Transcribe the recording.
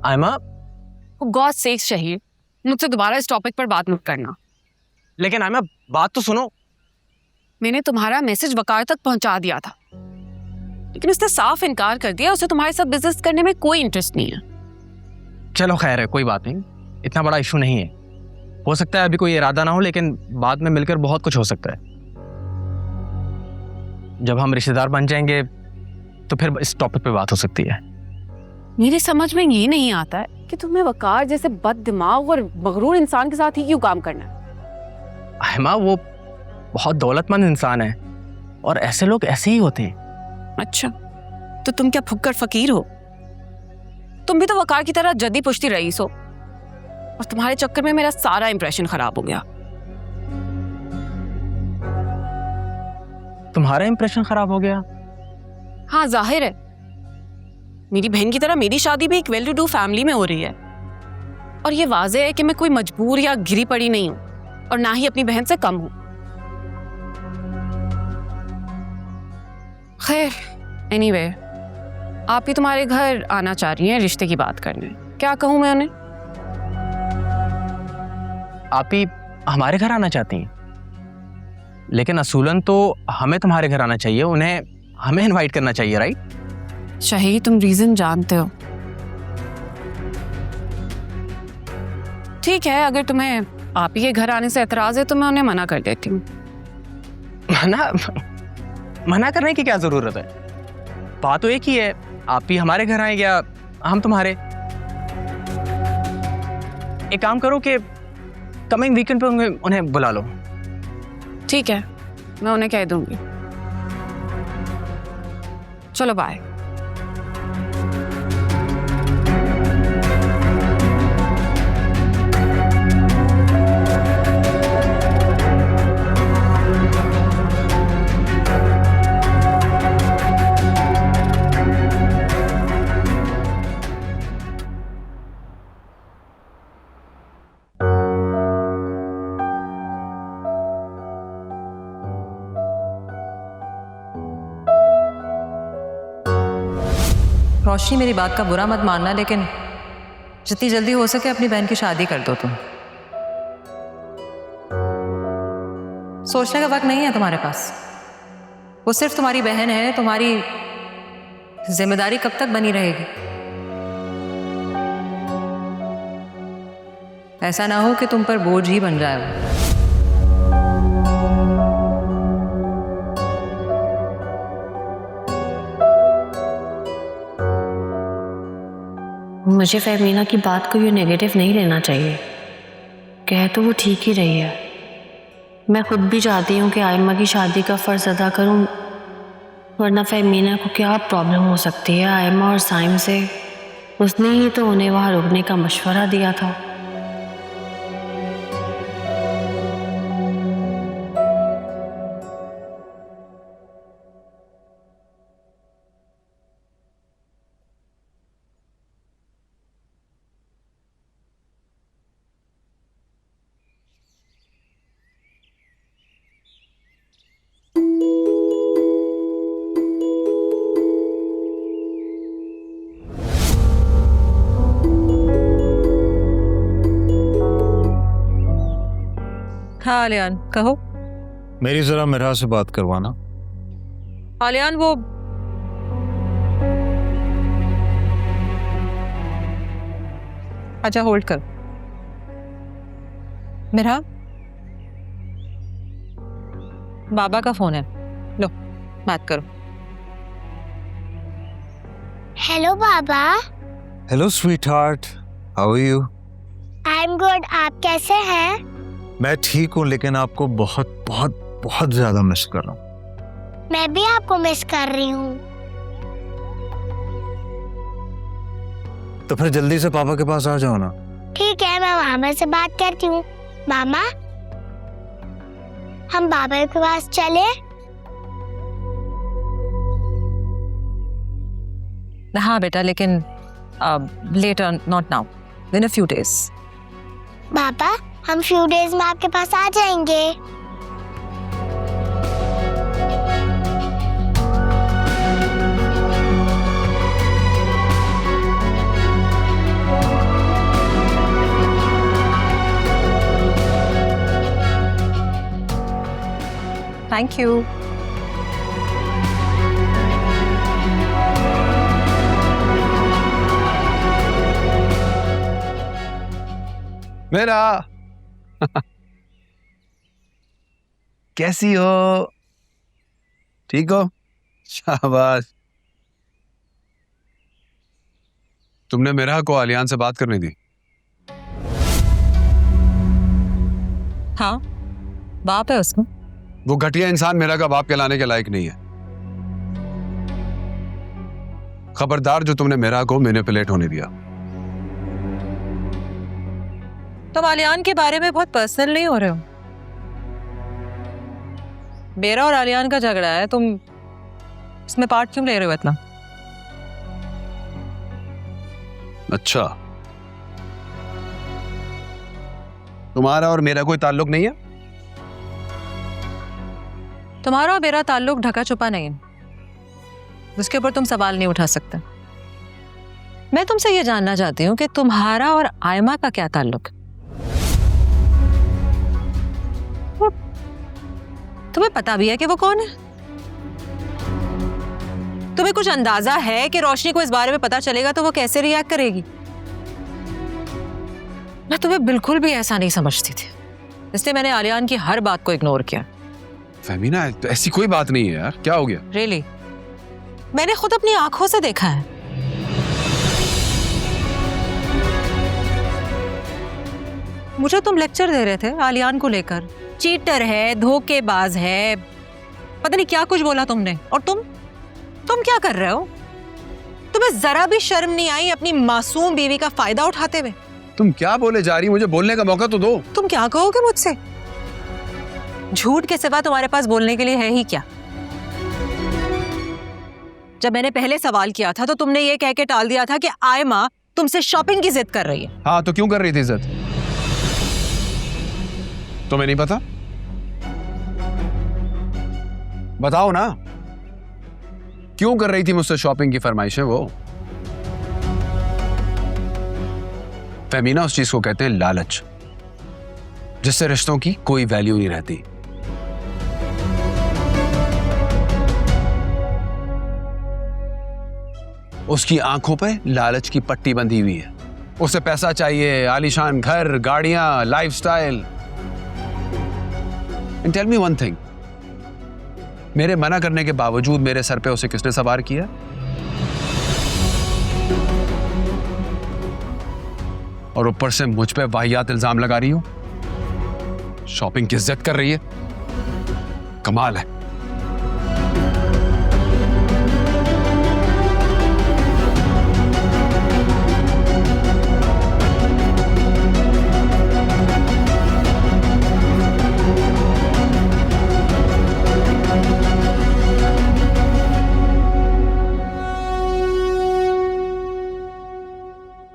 Aima, God sex शहीद, मुझसे दोबारा इस टॉपिक पर बात मत करना। लेकिन आयमा बात तो सुनो। मैंने तुम्हारा मैसेज वकार तक पहुंचा दिया था, लेकिन उसने साफ इनकार कर दिया। उसे तुम्हारे साथ बिजनेस करने में कोई इंटरेस्ट नहीं है। चलो खैर है, कोई बात नहीं, इतना बड़ा इशू नहीं है। हो सकता है अभी कोई इरादा ना हो, लेकिन बाद में मिलकर बहुत कुछ हो सकता है। जब हम रिश्तेदार बन जाएंगे तो फिर इस टॉपिक पे बात हो सकती है। मेरे समझ में ये नहीं आता है कि तुम्हें वकार जैसे बद दिमाग और मगरूर इंसान के साथ ही क्यों काम करना है। आयमा वो बहुत दौलतमंद इंसान है और ऐसे लोग ऐसे ही होते हैं। अच्छा, तो तुम क्या फुक्कर फकीर हो? तुम भी तो वकार की तरह जद्दी पुश्ती रईस हो, और तुम्हारे चक्कर में मेरा सारा इंप्रेशन खराब हो गया। तुम्हारा इंप्रेशन खराब हो गया? हाँ, जाहिर है। मेरी बहन की तरह मेरी शादी भी एक वेल टू डू फैमिली में हो रही है, और ये वाज़ेह है कि मैं कोई मजबूर या गिरी पड़ी नहीं हूं, और ना ही अपनी बहन से कम हूं। खैर, एनीवे, आप ही तुम्हारे घर आना चाह रही हैं रिश्ते की बात करने। क्या कहूं मैं उन्हें? आप ही हमारे घर आना चाहती हैं, लेकिन असूलन तो हमें तुम्हारे घर आना चाहिए, उन्हें हमें इनवाइट करना चाहिए, राइट? शहीद, तुम रीजन जानते हो। ठीक है, अगर तुम्हें आप ही के घर आने से एतराज है तो मैं उन्हें मना कर देती हूँ। मना करने की क्या जरूरत है? बात तो एक ही है, आप ही हमारे घर आए या हम तुम्हारे। एक काम करो कि कमिंग वीकेंड पे उन्हें बुला लो। ठीक है, मैं उन्हें कह दूंगी। चलो बाय। रोशनी, मेरी बात का बुरा मत मानना, लेकिन जितनी जल्दी हो सके अपनी बहन की शादी कर दो तुम। सोचने का वक्त नहीं है तुम्हारे पास। वो सिर्फ तुम्हारी बहन है, तुम्हारी जिम्मेदारी कब तक बनी रहेगी? ऐसा ना हो कि तुम पर बोझ ही बन जाए वो। मुझे फहमीना की बात को ये नेगेटिव नहीं लेना चाहिए। कह तो वो ठीक ही रही है। मैं खुद भी चाहती हूँ कि आयमा की शादी का फ़र्ज़ अदा करूँ, वरना फहमीना को क्या प्रॉब्लम हो सकती है आयमा और साइम से। उसने ही तो उन्हें वहाँ रुकने का मशवरा दिया था। हाँ आलियान, कहो। मेरी जरा मेरा से बात करवाना। आलियान, वो अच्छा होल्ड कर। मेरा बाबा का फोन है, लो बात करो। हेलो बाबा। Hello sweetheart, how are you? I am good. आप कैसे हैं? मैं ठीक हूँ, लेकिन आपको बहुत बहुत बहुत ज्यादा मिस कर रहा हूँ। मैं भी आपको मिस कर रही हूँ। तो फिर जल्दी से पापा के पास आ जाओ ना। ठीक है, मैं मामा से बात करती हूँ। मामा, हम बाबा के पास चले? हाँ बेटा, लेकिन later, not now, in a few days. बाबा, हम फ्यू डेज में आपके पास आ जाएंगे। Thank you. मेरा कैसी हो? ठीक हो? शाबाश। तुमने मेरा को आलियान से बात करने दी? हाँ, बाप है उसको। वो घटिया इंसान मेरा का बाप कहलाने के लायक नहीं है। खबरदार जो तुमने मेरा को मैनिपुलेट होने दिया। तुम आलियान के बारे में बहुत पर्सनल नहीं हो रहे हो। मेरा और आलियान का झगड़ा है, तुम इसमें पार्ट क्यों ले रहे हो इतना? अच्छा, तुम्हारा और मेरा कोई ताल्लुक नहीं है? तुम्हारा और मेरा ताल्लुक ढका छुपा नहीं है, उसके ऊपर तुम सवाल नहीं उठा सकते। मैं तुमसे ये जानना चाहती हूँ कि तुम्हारा और आयमा का क्या ताल्लुक? तुम्हें पता भी है कि वो कौन है? तुम्हें कुछ अंदाजा है कि रोशनी को इस बारे में पता चलेगा तो वो कैसे रिएक्ट करेगी? मैं तुम्हें बिल्कुल भी ऐसा नहीं समझती थी, इसलिए मैंने आलियान की हर बात को इग्नोर किया। फहमीना, तो ऐसी कोई बात नहीं है यार, क्या हो गया? रियली मैंने खुद अपनी आंखों से देखा है। मुझे तुम लेक्चर दे रहे थे आलियान को लेकर, चीटर है, धोखेबाज है, पता नहीं क्या कुछ बोला तुमने। और तुम क्या कर रहे हो? तुम्हें जरा भी शर्म नहीं आई अपनी मासूम बीवी का फायदा उठाते हुए? तुम क्या बोले जा रही? मुझे बोलने का मौका तो दो। तुम क्या कहोगे मुझसे? झूठ के सिवा तुम्हारे पास बोलने के लिए है ही क्या? जब मैंने पहले सवाल किया था तो तुमने ये कह के टाल दिया था कि आयमा तुमसे शॉपिंग की जिद कर रही है। हाँ, तो क्यों कर रही थी जिद? तुम्हें नहीं पता? बताओ ना, क्यों कर रही थी मुझसे शॉपिंग की फरमाइशें वो? फहमीना, उस चीज को कहते हैं लालच, जिससे रिश्तों की कोई वैल्यू नहीं रहती। उसकी आंखों पे लालच की पट्टी बंधी हुई है। उसे पैसा चाहिए, आलीशान घर, गाड़ियां, lifestyle. And tell me one thing, मेरे मना करने के बावजूद मेरे सर पे उसे किसने सवार किया? और ऊपर से मुझ पे वाहियात इल्जाम लगा रही हो, शॉपिंग की जिद कर रही है। कमाल है।